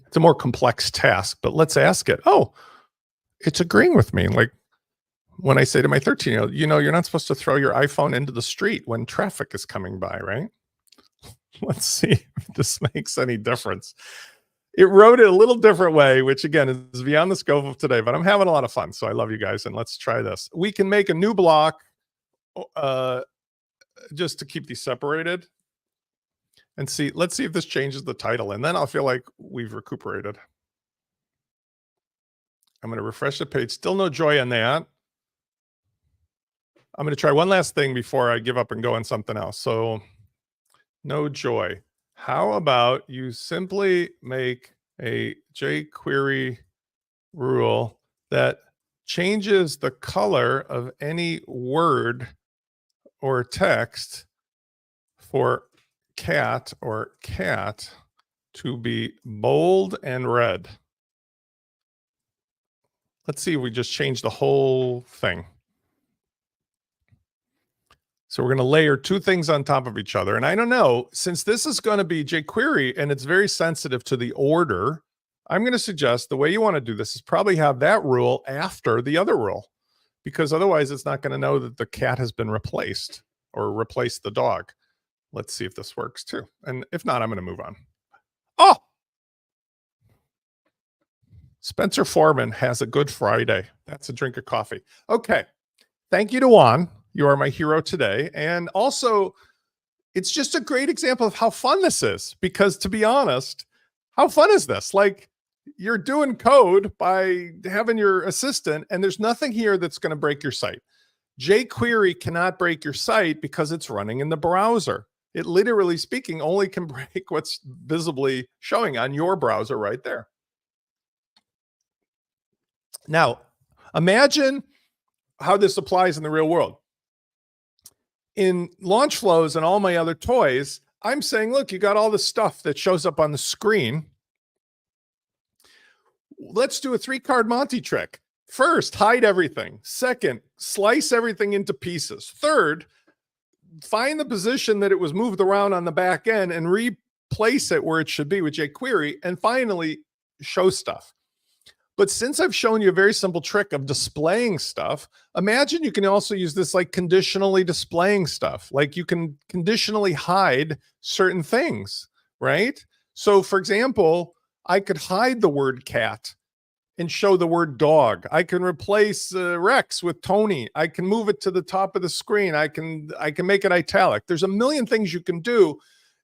It's a more complex task, but let's ask it. Oh, it's agreeing with me. Like when I say to my 13-year-old, you know, you're not supposed to throw your iPhone into the street when traffic is coming by, right? Let's see if this makes any difference. It wrote it a little different way, which again is beyond the scope of today, but I'm having a lot of fun. So I love you guys. And let's try this. We can make a new block just to keep these separated and see. Let's see if this changes the title. And then I'll feel like we've recuperated. I'm going to refresh the page. Still no joy on that. I'm going to try one last thing before I give up and go on something else. So no joy. How about you simply make a jQuery rule that changes the color of any word or text for cat or cat to be bold and red. Let's see if we just change the whole thing. So we're going to layer two things on top of each other. And I don't know, since this is going to be jQuery and it's very sensitive to the order, I'm going to suggest the way you want to do this is probably have that rule after the other rule. because otherwise it's not going to know that the cat has been replaced or replace the dog. Let's see if this works too. And if not, I'm going to move on. Oh, Spencer Foreman has a good Friday. That's a drink of coffee. Okay. Thank you to Juan. You are my hero today. And also, it's just a great example of how fun this is, because to be honest, how fun is this? Like, you're doing code by having your assistant, and there's nothing here that's going to break your site. jQuery cannot break your site because it's running in the browser. It literally speaking only can break what's visibly showing on your browser right there. Now, imagine how this applies in the real world. In launch flows and all my other toys, I'm saying, look, you got all the stuff that shows up on the screen. Let's do a 3-card Monte trick. First, hide everything. Second, slice everything into pieces. Third, find the position that it was moved around on the back end and replace it where it should be with jQuery. And finally, show stuff. But since I've shown you a very simple trick of displaying stuff, imagine you can also use this like conditionally displaying stuff. Like you can conditionally hide certain things, right? So for example, I could hide the word cat and show the word dog. I can replace Rex with Tony. I can move it to the top of the screen. I can make it italic. There's a million things you can do.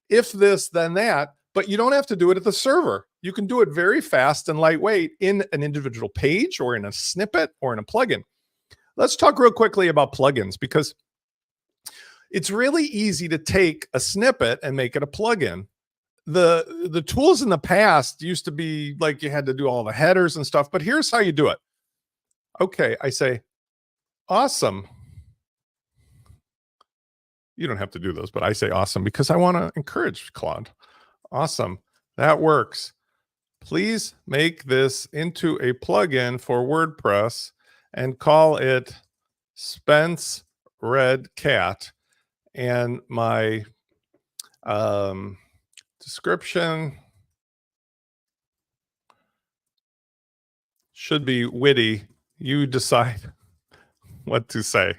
If this, then that, but you don't have to do it at the server. You can do it very fast and lightweight in an individual page or in a snippet or in a plugin. Let's talk real quickly about plugins, because it's really easy to take a snippet and make it a plugin. The tools in the past used to be like you had to do all the headers and stuff, but here's how you do it. Okay, I say, awesome. You don't have to do those, but I say awesome because I want to encourage Claude. Awesome. That works. Please make this into a plugin for WordPress and call it Spence Red Cat. And my description should be witty. You decide what to say.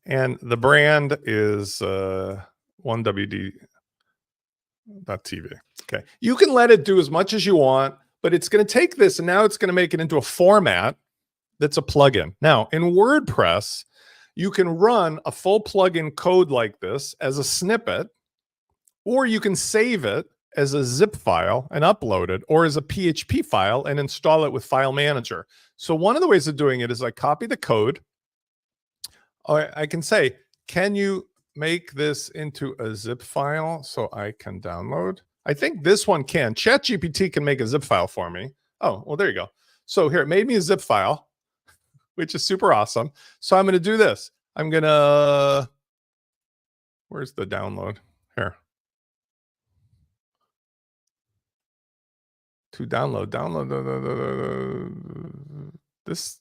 And the brand is 1WD.TV. Okay. You can let it do as much as you want, but it's going to take this and now it's going to make it into a format that's a plugin. Now, in WordPress, you can run a full plugin code like this as a snippet, or you can save it as a zip file and upload it, or as a PHP file and install it with File Manager. So one of the ways of doing it is I copy the code. Or I can say, can you make this into a zip file so I can download? I think this one can. ChatGPT can make a zip file for me. Oh, well, there you go. So here, it made me a zip file, which is super awesome. So I'm going to do this. I'm going to, where's the download? Here. To download. This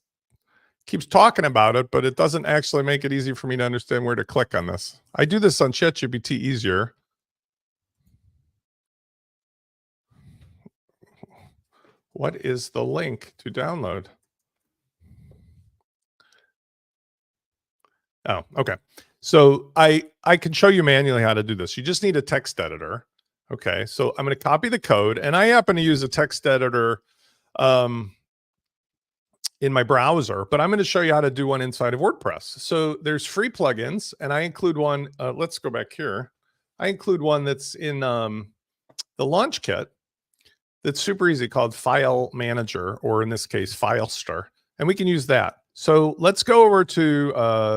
keeps talking about it, but it doesn't actually make it easy for me to understand where to click on this. I do this on ChatGPT easier. What is the link to download? Oh, okay. So I can show you manually how to do this. You just need a text editor. Okay, so I'm going to copy the code, and I happen to use a text editor in my browser, but I'm going to show you how to do one inside of WordPress. So there's free plugins, and I include one. Let's go back here. I include one that's in the launch kit that's super easy, called File Manager, or in this case, FileStar, and we can use that. So let's go over to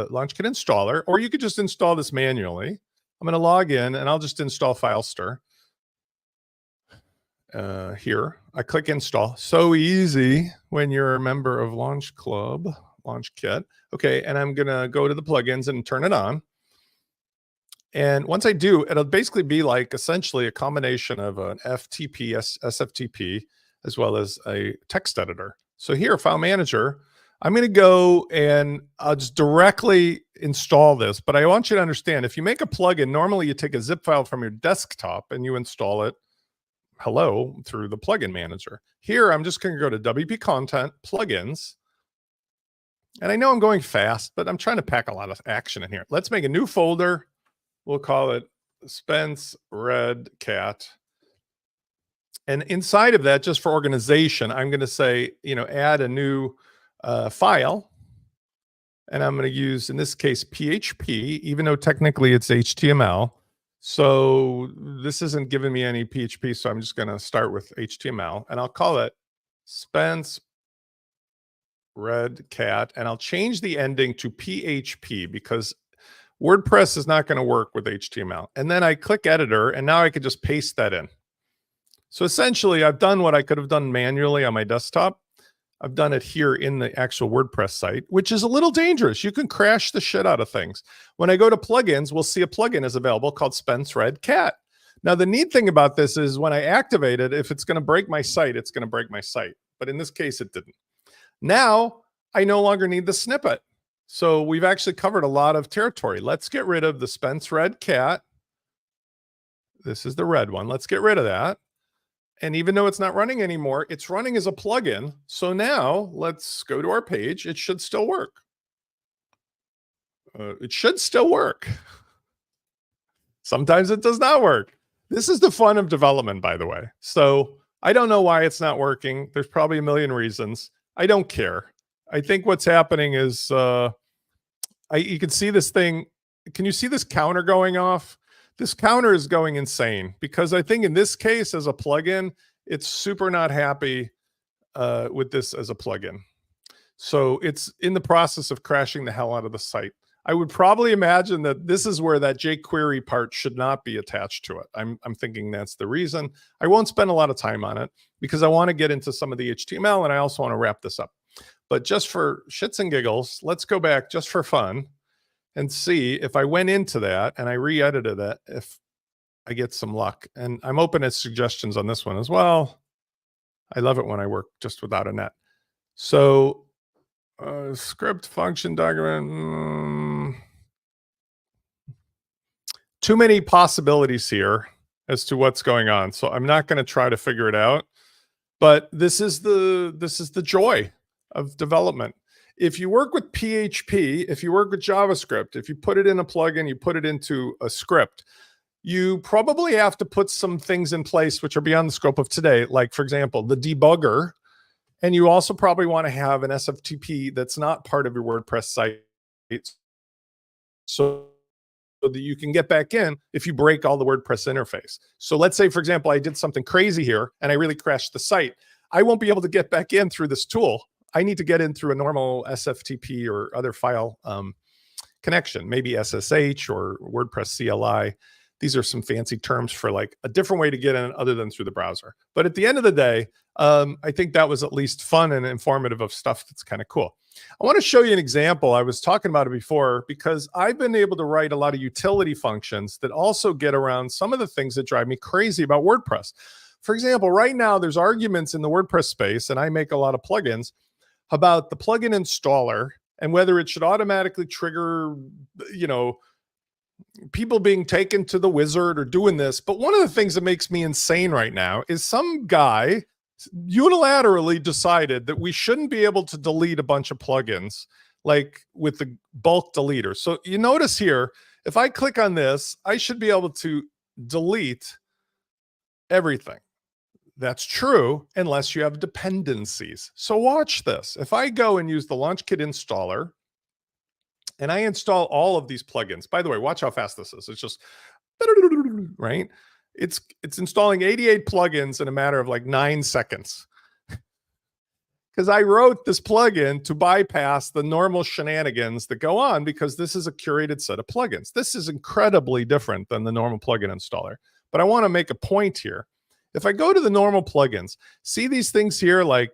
Launch Kit Installer, or you could just install this manually. I'm going to log in, and I'll just install FileStar. Here, I click install. So easy when you're a member of Launch Club, Launch Kit. Okay, and I'm going to go to the plugins and turn it on. And once I do, it'll basically be like essentially a combination of an FTP, SFTP, as well as a text editor. So here, File Manager, I'm going to go and I'll just directly install this. But I want you to understand, if you make a plugin, normally you take a zip file from your desktop and you install it through the plugin manager. Here, I'm just going to go to WP Content, Plugins, And I know I'm going fast, but I'm trying to pack a lot of action in here. Let's make a new folder. We'll call it Spence Red Cat. And inside of that, just for organization, I'm going to say, add a new file. And I'm going to use, in this case, PHP, even though technically it's HTML. So this isn't giving me any PHP. So I'm just going to start with HTML. And I'll call it Spence Red Cat. And I'll change the ending to PHP because WordPress is not going to work with HTML. And then I click editor, and now I could just paste that in. So essentially, I've done what I could have done manually on my desktop. I've done it here in the actual WordPress site, which is a little dangerous. You can crash the shit out of things. When I go to plugins, we'll see a plugin is available called Spence Red Cat. Now, the neat thing about this is when I activate it, if it's going to break my site, it's going to break my site. But in this case, it didn't. Now, I no longer need the snippet. So we've actually covered a lot of territory. Let's get rid of the Spence Red Cat. This is the red one. Let's get rid of that. And even though it's not running anymore, it's running as a plugin. So now let's go to our page. It should still work. It should still work. Sometimes it does not work. This is the fun of development, by the way. So I don't know why it's not working. There's probably a million reasons. I don't care. I think what's happening is you can see this thing. Can you see this counter going off? This counter is going insane because I think in this case as a plugin, it's super not happy with this as a plugin. So it's in the process of crashing the hell out of the site. I would probably imagine that this is where that jQuery part should not be attached to it. I'm thinking that's the reason. I won't spend a lot of time on it because I want to get into some of the HTML and I also want to wrap this up. But just for shits and giggles, let's go back just for fun and see if I went into that and I re-edited it, if I get some luck. And I'm open to suggestions on this one as well. I love it when I work just without a net. So script function document. Too many possibilities here as to what's going on. So I'm not going to try to figure it out. But this is the joy of development. If you work with PHP, if you work with JavaScript, if you put it in a plugin, you put it into a script, you probably have to put some things in place which are beyond the scope of today, like, for example, the debugger. And you also probably want to have an SFTP that's not part of your WordPress site so that you can get back in if you break all the WordPress interface. So let's say, for example, I did something crazy here and I really crashed the site. I won't be able to get back in through this tool. I need to get in through a normal SFTP or other file connection, maybe SSH or WordPress CLI. These are some fancy terms for like a different way to get in other than through the browser. But at the end of the day, I think that was at least fun and informative of stuff that's kind of cool. I want to show you an example. I was talking about it before because I've been able to write a lot of utility functions that also get around some of the things that drive me crazy about WordPress. For example, right now there's arguments in the WordPress space, and I make a lot of plugins, about the plugin installer and whether it should automatically trigger, people being taken to the wizard or doing this. But one of the things that makes me insane right now is some guy unilaterally decided that we shouldn't be able to delete a bunch of plugins like with the bulk deleter. So you notice here, if I click on this, I should be able to delete everything. That's true unless you have dependencies. So watch this. If I go and use the LaunchKit installer and I install all of these plugins, by the way, watch how fast this is. It's just, right? It's installing 88 plugins in a matter of like 9 seconds. Because I wrote this plugin to bypass the normal shenanigans that go on because this is a curated set of plugins. This is incredibly different than the normal plugin installer. But I want to make a point here. If I go to the normal plugins, see these things here like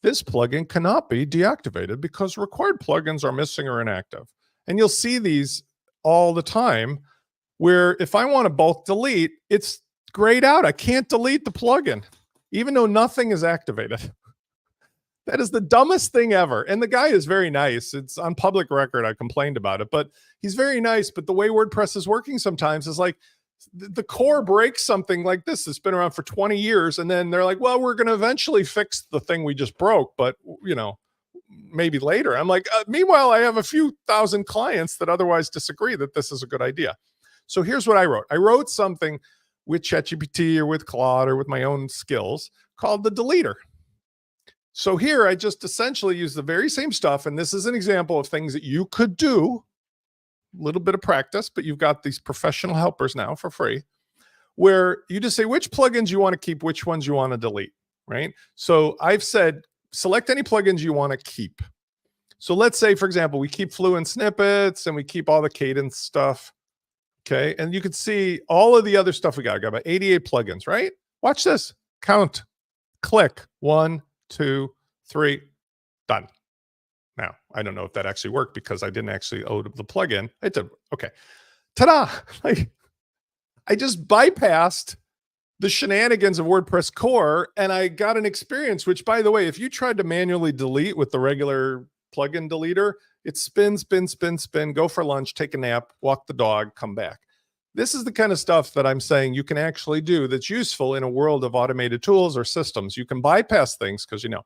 this plugin cannot be deactivated because required plugins are missing or inactive. And you'll see these all the time where if I want to bulk delete, it's grayed out. I can't delete the plugin, even though nothing is activated. That is the dumbest thing ever. And the guy is very nice. It's on public record. I complained about it, but he's very nice. But the way WordPress is working sometimes is like the core breaks something like this that's been around for 20 years. And then they're like, well, we're going to eventually fix the thing we just broke. But, maybe later. I'm like, meanwhile, I have a few thousand clients that otherwise disagree that this is a good idea. So here's what I wrote. I wrote something with ChatGPT or with Claude or with my own skills called the deleter. So here I just essentially use the very same stuff. And this is an example of things that you could do, a little bit of practice, but you've got these professional helpers now for free, where you just say which plugins you want to keep, which ones you want to delete, right? So I've said, select any plugins you want to keep. So let's say, for example, we keep Fluent Snippets and we keep all the cadence stuff. Okay. And you can see all of the other stuff we got. I got about 88 plugins, right? Watch this. Count. Click. 1, 2, 3. Done. Now, I don't know if that actually worked because I didn't actually load the plugin. It did. Okay. Ta-da. Like, I just bypassed the shenanigans of WordPress core and I got an experience, which, by the way, if you tried to manually delete with the regular plugin deleter, it's spin, spin, spin, spin, go for lunch, take a nap, walk the dog, come back. This is the kind of stuff that I'm saying you can actually do that's useful in a world of automated tools or systems. You can bypass things because you know.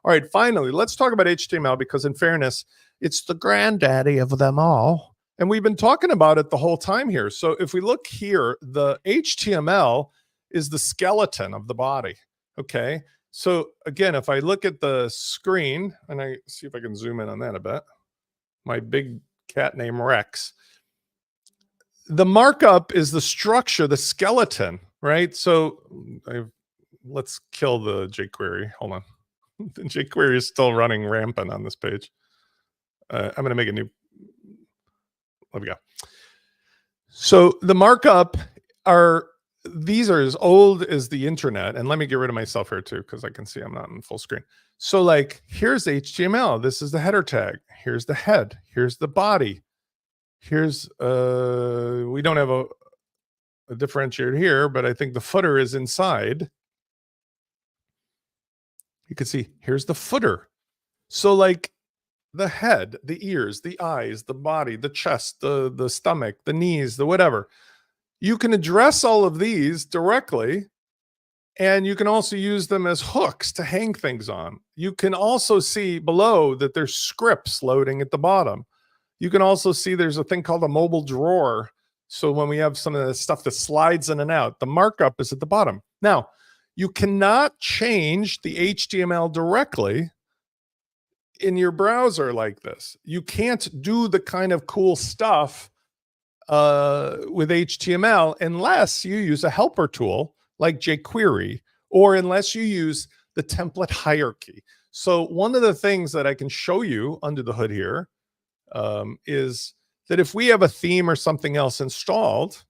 All right, finally, let's talk about HTML because in fairness, it's the granddaddy of them all. And we've been talking about it the whole time here. So if we look here, the HTML is the skeleton of the body, okay? So again, if I look at the screen, and I see if I can zoom in on that a bit, my big cat named Rex, the markup is the structure, the skeleton, right? So let's kill the jQuery. Hold on. The jQuery is still running rampant on this page. I'm going to make a new. There we go. So the markup these are as old as the internet. And let me get rid of myself here too, because I can see I'm not in full screen. So like, here's HTML. This is the header tag. Here's the head. Here's the body. Here's, we don't have a differentiator here, but I think the footer is inside. You can see here's the footer. So like the head, the ears, the eyes, the body, the chest, the stomach, the knees, the whatever. You can address all of these directly, and you can also use them as hooks to hang things on. You can also see below that there's scripts loading at the bottom. You can also see there's a thing called a mobile drawer. So when we have some of the stuff that slides in and out, the markup is at the bottom. Now, you cannot change the HTML directly in your browser like this. You can't do the kind of cool stuff with HTML unless you use a helper tool like jQuery, or unless you use the template hierarchy. So one of the things that I can show you under the hood here is that if we have a theme or something else installed,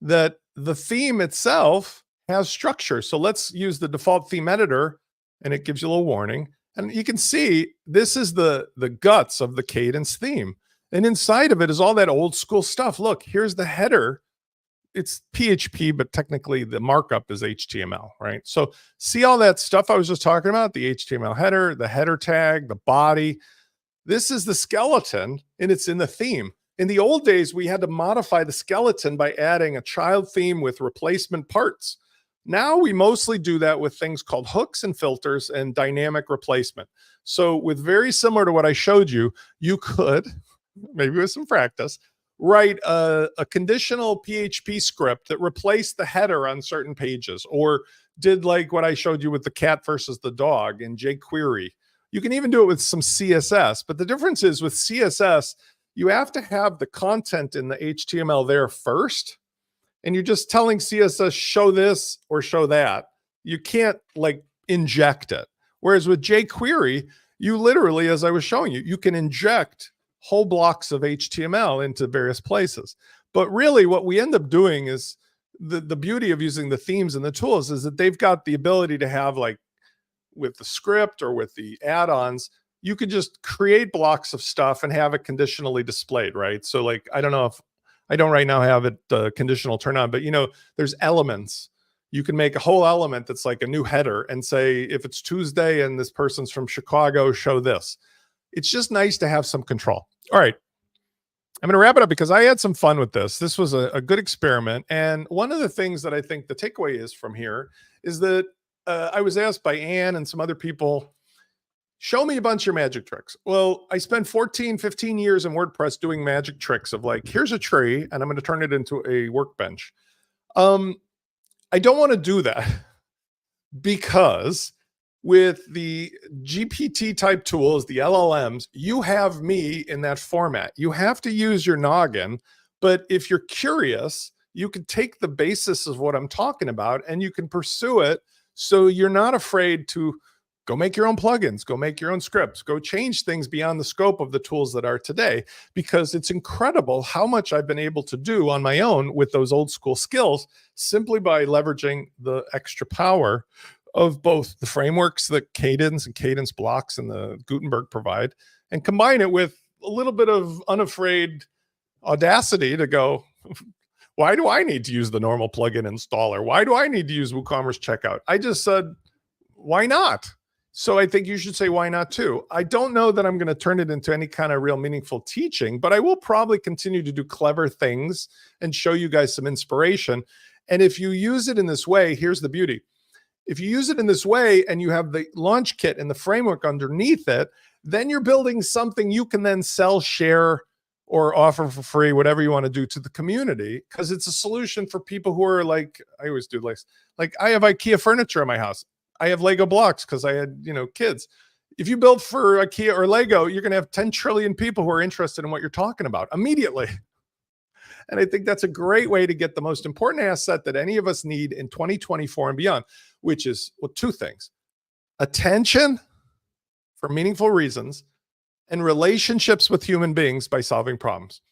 that the theme itself has structure. So let's use the default theme editor, and it gives you a little warning. And you can see this is the guts of the Cadence theme. And inside of it is all that old school stuff. Look, here's the header. It's PHP, but technically the markup is HTML, right? So see all that stuff I was just talking about, the HTML header, the header tag, the body. This is the skeleton, and it's in the theme. In the old days, we had to modify the skeleton by adding a child theme with replacement parts. Now we mostly do that with things called hooks and filters and dynamic replacement. So with very similar to what I showed you, you could, maybe with some practice, write a conditional PHP script that replaced the header on certain pages, or did like what I showed you with the cat versus the dog in jQuery. You can even do it with some CSS, but the difference is with CSS, you have to have the content in the HTML there first, and you're just telling CSS, show this or show that. You can't like inject it. Whereas with jQuery, you literally, as I was showing you, you can inject whole blocks of HTML into various places. But really what we end up doing is the beauty of using the themes and the tools is that they've got the ability to have, like with the script or with the add-ons, you could just create blocks of stuff and have it conditionally displayed, right? So like, I don't know if I don't right now have it conditional turn on, but you know, there's elements. You can make a whole element that's like a new header and say, if it's Tuesday and this person's from Chicago, show this. It's just nice to have some control. All right. I'm going to wrap it up because I had some fun with this. This was a good experiment. And one of the things that I think the takeaway is from here is that I was asked by Anne and some other people, Show me a bunch of your magic tricks. Well, I spent 14, 15 years in WordPress doing magic tricks of like, here's a tree and I'm going to turn it into a workbench. I don't want to do that because with the GPT type tools, the LLMs, you have me in that format. You have to use your noggin, but if you're curious, you can take the basis of what I'm talking about and you can pursue it. So you're not afraid to go make your own plugins, go make your own scripts, go change things beyond the scope of the tools that are today, because it's incredible how much I've been able to do on my own with those old school skills simply by leveraging the extra power of both the frameworks that Cadence and Cadence blocks and the Gutenberg provide, and combine it with a little bit of unafraid audacity to go, why do I need to use the normal plugin installer? Why do I need to use WooCommerce checkout? I just said, why not? So I think you should say, why not too? I don't know that I'm going to turn it into any kind of real meaningful teaching, but I will probably continue to do clever things and show you guys some inspiration. And if you use it in this way, here's the beauty. If you use it in this way and you have the launch kit and the framework underneath it, then you're building something you can then sell, share, or offer for free, whatever you want to do to the community, because it's a solution for people who are like, I always do like I have IKEA furniture in my house. I have Lego blocks because I had, kids. If you build for IKEA or Lego, you're going to have 10 trillion people who are interested in what you're talking about immediately. And I think that's a great way to get the most important asset that any of us need in 2024 and beyond, which is, well, two things: attention for meaningful reasons and relationships with human beings by solving problems.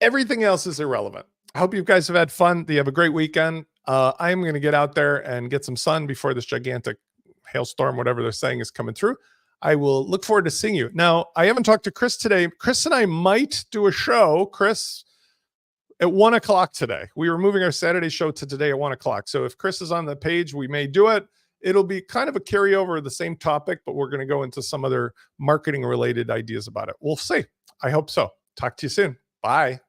Everything else is irrelevant. I hope you guys have had fun. You have a great weekend. I'm going to get out there and get some sun before this gigantic hailstorm, whatever they're saying, is coming through. I will look forward to seeing you. Now, I haven't talked to Chris today. Chris and I might do a show, Chris, at 1 o'clock today. We were moving our Saturday show to today at 1 o'clock. So if Chris is on the page, we may do it. It'll be kind of a carryover of the same topic, but we're going to go into some other marketing related ideas about it. We'll see. I hope so. Talk to you soon. Bye.